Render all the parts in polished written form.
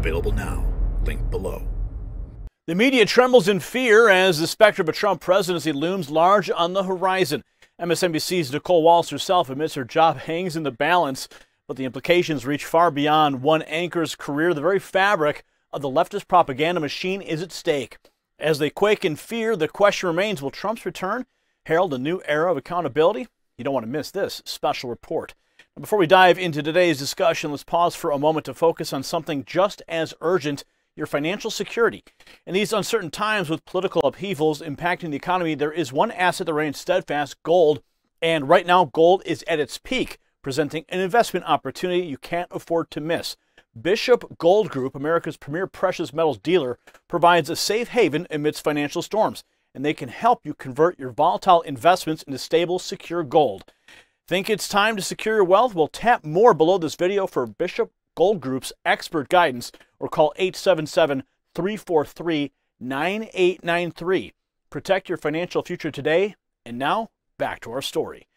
Available now. Link below. The media trembles in fear as the specter of a Trump presidency looms large on the horizon. MSNBC's Nicolle Wallace herself admits her job hangs in the balance, but the implications reach far beyond one anchor's career. The very fabric of the leftist propaganda machine is at stake. As they quake in fear, the question remains, will Trump's return herald a new era of accountability? You don't want to miss this special report. Now, before we dive into today's discussion, let's pause for a moment to focus on something just as urgent: your financial security. In these uncertain times with political upheavals impacting the economy, there is one asset that remains steadfast: gold. And right now, gold is at its peak, presenting an investment opportunity you can't afford to miss. Bishop Gold Group, America's premier precious metals dealer, provides a safe haven amidst financial storms, and they can help you convert your volatile investments into stable, secure gold. Think it's time to secure your wealth? Well, tap more below this video for Bishop Gold Group's expert guidance, or call 877-343-9893. Protect your financial future today. And now, back to our story.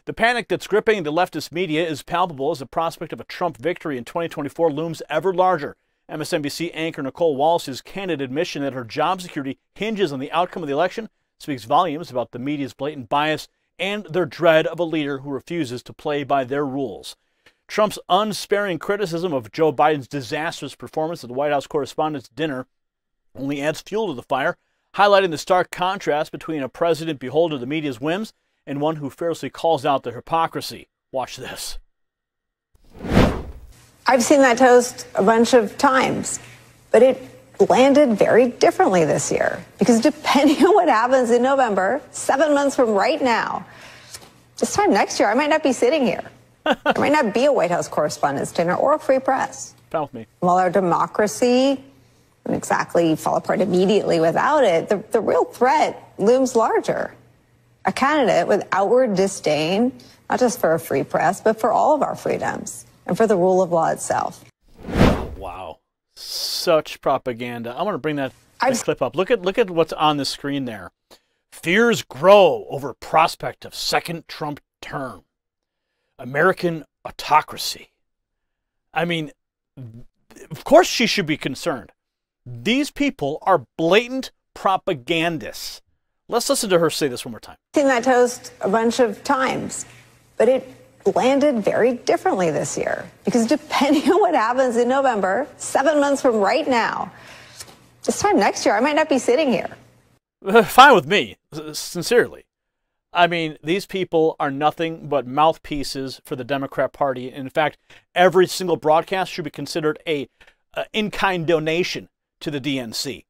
The panic that's gripping the leftist media is palpable as the prospect of a Trump victory in 2024 looms ever larger. MSNBC anchor Nicolle Wallace's candid admission that her job security hinges on the outcome of the election speaks volumes about the media's blatant bias and their dread of a leader who refuses to play by their rules. Trump's unsparing criticism of Joe Biden's disastrous performance at the White House Correspondents Dinner only adds fuel to the fire, highlighting the stark contrast between a president beholden to the media's whims and one who fearlessly calls out their hypocrisy. Watch this. I've seen that toast a bunch of times, but it landed very differently this year, because depending on what happens in November, 7 months from right now, this time next year, I might not be sitting here. There might not be a White House Correspondents Dinner or a free press. Fell with me. While our democracy wouldn't exactly fall apart immediately without it, the real threat looms larger. A candidate with outward disdain, not just for a free press, but for all of our freedoms and for the rule of law itself. Wow. Such propaganda. I want to bring that clip up. Look at what's on the screen there. Fears grow over prospect of second Trump term. American autocracy. I mean, of course she should be concerned. These people are blatant propagandists. Let's listen to her say this one more time. I've seen that toast a bunch of times, but it landed very differently this year, because depending on what happens in November, 7 months from right now, this time next year, I might not be sitting here. Fine with me, sincerely. I mean, these people are nothing but mouthpieces for the Democrat Party. In fact, every single broadcast should be considered a in-kind donation to the DNC.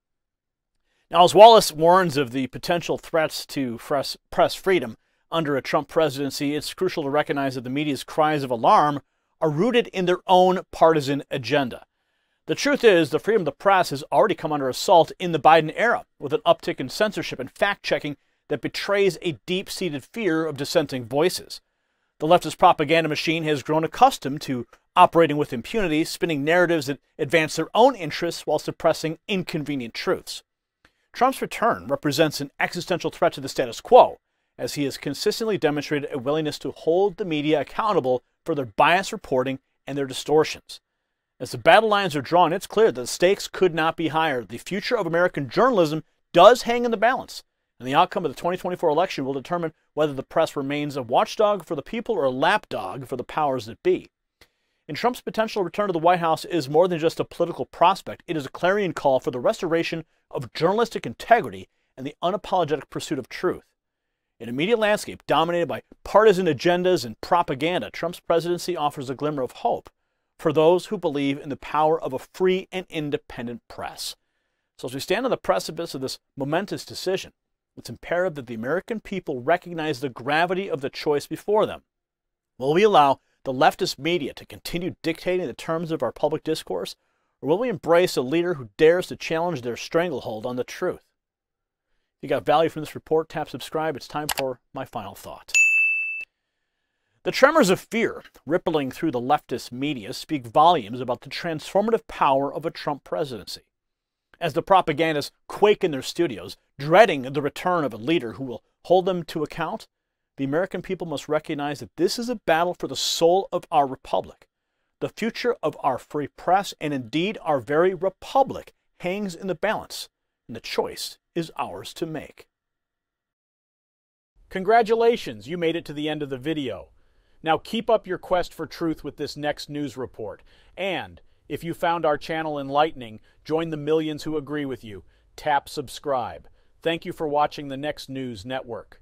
Now, as Wallace warns of the potential threats to press freedom under a Trump presidency, it's crucial to recognize that the media's cries of alarm are rooted in their own partisan agenda. The truth is, the freedom of the press has already come under assault in the Biden era, with an uptick in censorship and fact-checking that betrays a deep-seated fear of dissenting voices. The leftist propaganda machine has grown accustomed to operating with impunity, spinning narratives that advance their own interests while suppressing inconvenient truths. Trump's return represents an existential threat to the status quo, as he has consistently demonstrated a willingness to hold the media accountable for their biased reporting and their distortions. As the battle lines are drawn, it's clear that the stakes could not be higher. The future of American journalism does hang in the balance, and the outcome of the 2024 election will determine whether the press remains a watchdog for the people or a lapdog for the powers that be. And Trump's potential return to the White House is more than just a political prospect. It is a clarion call for the restoration of journalistic integrity and the unapologetic pursuit of truth. In a media landscape dominated by partisan agendas and propaganda, Trump's presidency offers a glimmer of hope for those who believe in the power of a free and independent press. So as we stand on the precipice of this momentous decision, it's imperative that the American people recognize the gravity of the choice before them. Will we allow the leftist media to continue dictating the terms of our public discourse, or will we embrace a leader who dares to challenge their stranglehold on the truth? If you got value from this report, tap subscribe. It's time for my final thought. The tremors of fear rippling through the leftist media speak volumes about the transformative power of a Trump presidency. As the propagandists quake in their studios, dreading the return of a leader who will hold them to account, the American people must recognize that this is a battle for the soul of our republic. The future of our free press, and indeed our very republic, hangs in the balance, and the choice is ours to make. Congratulations, you made it to the end of the video. Now keep up your quest for truth with this next news report. And if you found our channel enlightening, join the millions who agree with you. Tap subscribe. Thank you for watching the Next News Network.